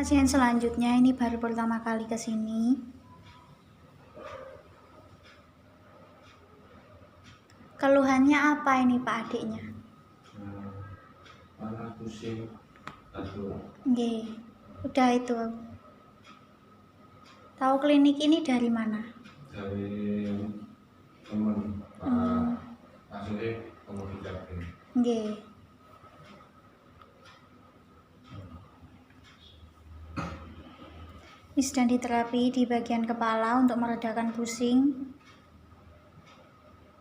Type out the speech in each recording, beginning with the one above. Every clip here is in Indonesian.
Pasien selanjutnya ini baru pertama kali ke sini. Keluhannya apa ini Pak adiknya? Panas, pusing, batuk. Nggih, udah itu. Tahu klinik ini dari mana? Dari teman Pak Surik komunikasi. Nggih. Ini sedang diterapi di bagian kepala untuk meredakan pusing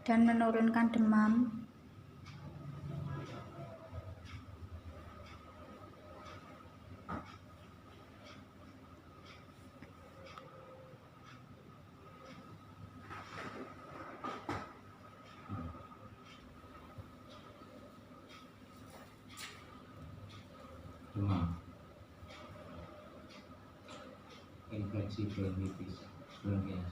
dan menurunkan demam. Demam, infeksi bronkitis, bronkitis.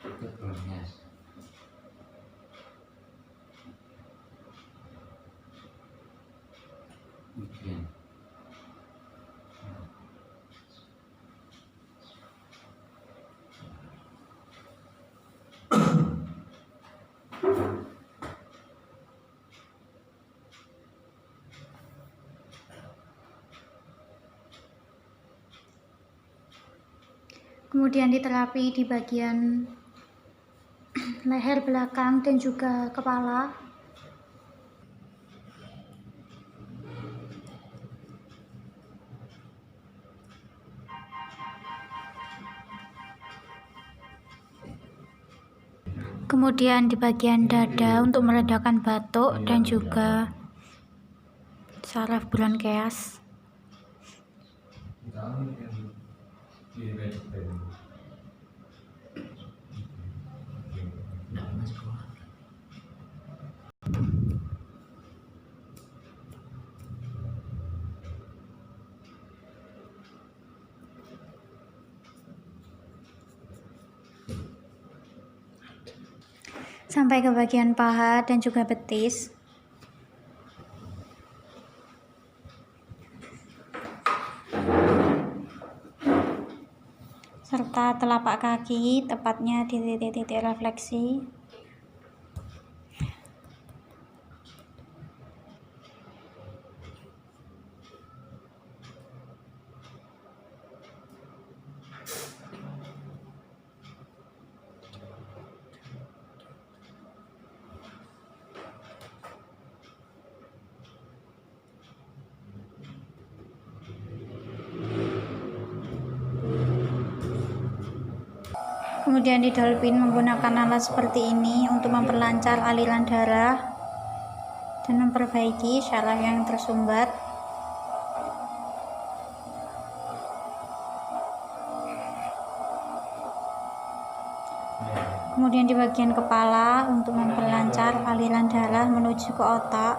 Itu bronkitis. Ujian. Kemudian diterapi di bagian leher belakang dan juga kepala. Kemudian di bagian dada untuk meredakan batuk dan juga saraf bronkias. Sampai ke bagian paha dan juga betis. Serta telapak kaki, tepatnya di titik-titik refleksi. Kemudian di dolphin menggunakan alat seperti ini untuk memperlancar aliran darah dan memperbaiki syaraf yang tersumbat. Kemudian di bagian kepala untuk memperlancar aliran darah menuju ke otak.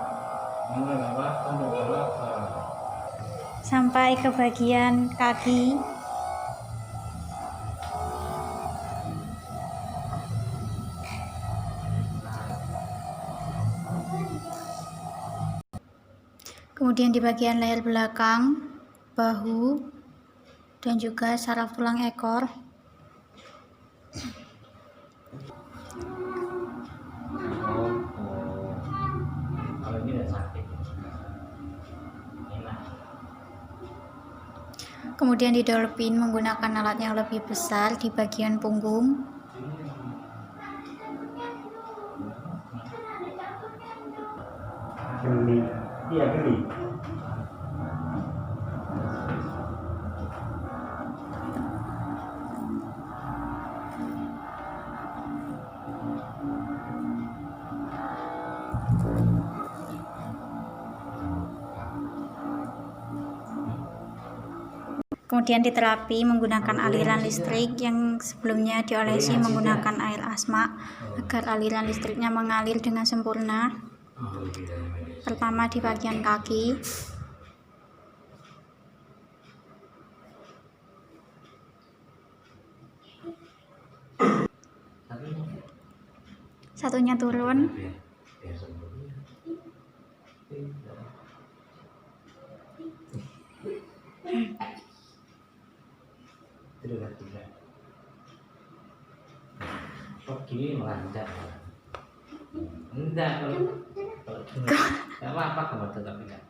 Sampai ke bagian kaki. Kemudian di bagian leher belakang, bahu, dan juga saraf tulang ekor. Kalau ini udah sakit. Kemudian di dolphin menggunakan alat yang lebih besar di bagian punggung. Geli, iya geli. Kemudian diterapi menggunakan aliran listrik yang sebelumnya diolesi menggunakan air asma agar aliran listriknya mengalir dengan sempurna. Pertama di bagian kaki. Satunya turun. ini melancar. Enggak, kalau enggak apa-apa kamu tetap enggak.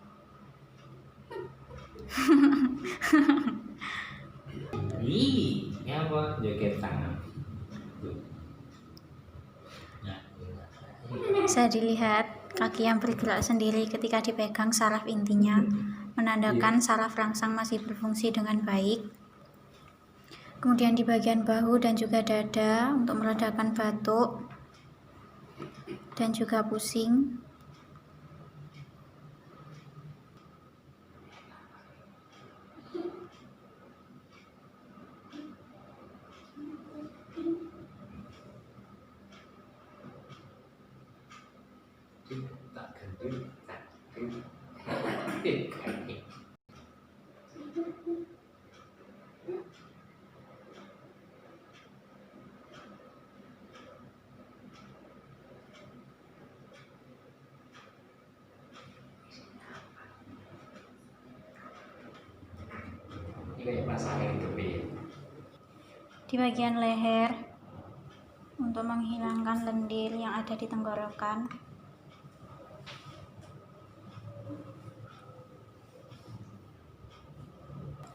Ih, apa joget tangan. Nah, Bisa dilihat kaki yang bergerak sendiri ketika dipegang saraf intinya, menandakan saraf rangsang masih berfungsi dengan baik. Kemudian di bagian bahu dan juga dada untuk meredakan batuk dan juga pusing. tak gendut, tak gendut. Ini masalah itu Di bagian leher untuk menghilangkan lendir yang ada di tenggorokan.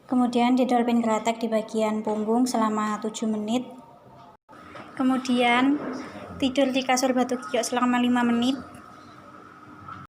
Kemudian didolphin gratek di bagian punggung selama 7 menit. Kemudian tidur di kasur batu giyok selama 5 menit.